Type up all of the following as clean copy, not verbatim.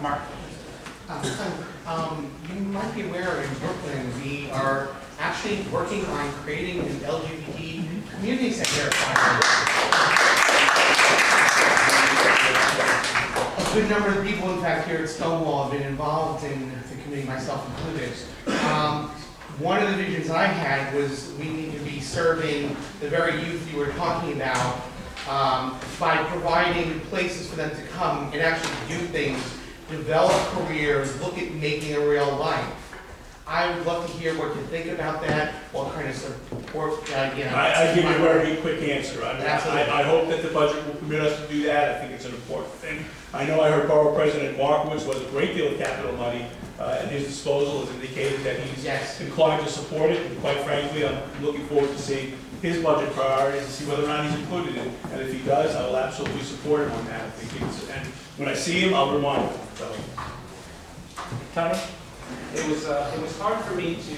Mark. You might be aware in Brooklyn we are actually working on creating an LGBT community center. A good number of people, in fact, here at Stonewall have been involved in the community, myself included. One of the visions I had was we need to be serving the very youth you were talking about by providing places for them to come and actually do things, develop careers, look at making a real life. I would love to hear what you think about that, what kind of support, I'll give you a very quick answer. I hope that the budget will permit us to do that. I think it's an important thing. I know I heard Borough President Markowitz was a great deal of capital money at his disposal, has indicated that he's inclined to support it, and quite frankly, I'm looking forward to seeing his budget priorities and see whether or not he's included in it. And if he does, I will absolutely support him on that. And when I see him, I'll remind him. So. Tony? It was hard for me to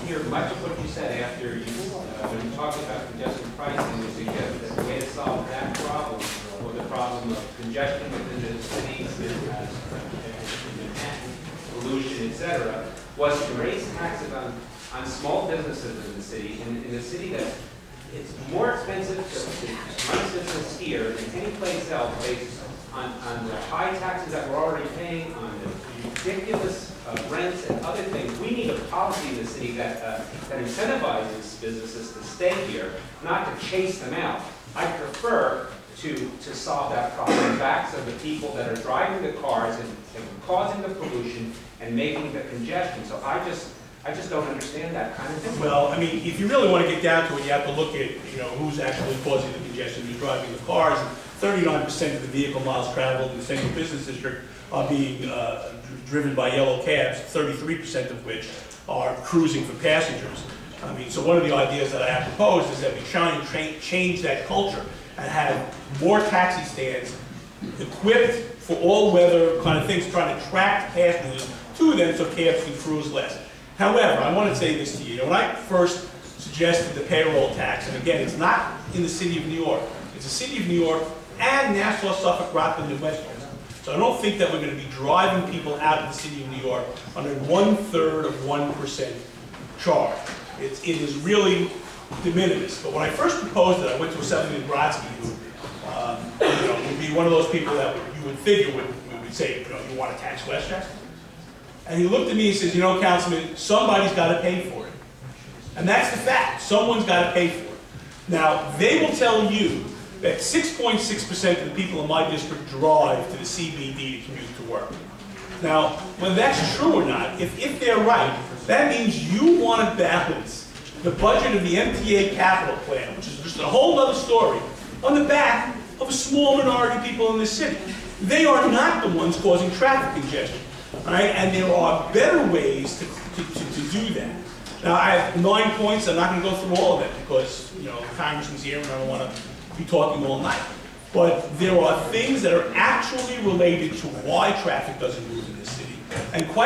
hear much of what you said after you, when you talked about congestion pricing, you suggested that the way to solve that problem, or the problem of congestion within the cities, pollution, etc., was to raise taxes on small businesses in the city, in a city that it's more expensive to run a business here than any place else based on the high taxes that we're already paying, on the ridiculous rents and other things. We need a policy in the city that incentivizes businesses to stay here, not to chase them out. I prefer to solve that problem on the backs of the people that are driving the cars and causing the pollution and making the congestion. So I just don't understand that kind of thing. Well, I mean, if you really want to get down to it, you have to look at, who's actually causing the congestion, who's driving the cars. 39% of the vehicle miles traveled in the central business district are being driven by yellow cabs, 33% of which are cruising for passengers. I mean, so one of the ideas that I have proposed is that we try and change that culture and have more taxi stands equipped for all weather kind of things, trying to attract passengers to them so cabs can cruise less. However, I want to say this to you. When I first suggested the payroll tax, and again, it's not in the city of New York. It's the city of New York and Nassau, Suffolk, Rockland, and Westchester. So I don't think that we're going to be driving people out of the city of New York under 1/3 of 1% charge. It is really de minimis. But when I first proposed it, I went to Assemblyman Brodsky, who would be one of those people that you would figure would say, you want to tax Westchester? And he looked at me and says, Councilman, somebody's got to pay for it. And that's the fact. Someone's got to pay for it. Now, they will tell you that 6.6% of the people in my district drive to the CBD to commute to work. Now, whether that's true or not, if they're right, that means you want to balance the budget of the MTA capital plan, which is just a whole other story, on the back of a small minority of people in this city. They are not the ones causing traffic congestion, right? And there are better ways to do that. Now, I have 9 points. I'm not going to go through all of them because, the Congressman's here and I don't want to be talking all night. But there are things that are actually related to why traffic doesn't move in this city. And quite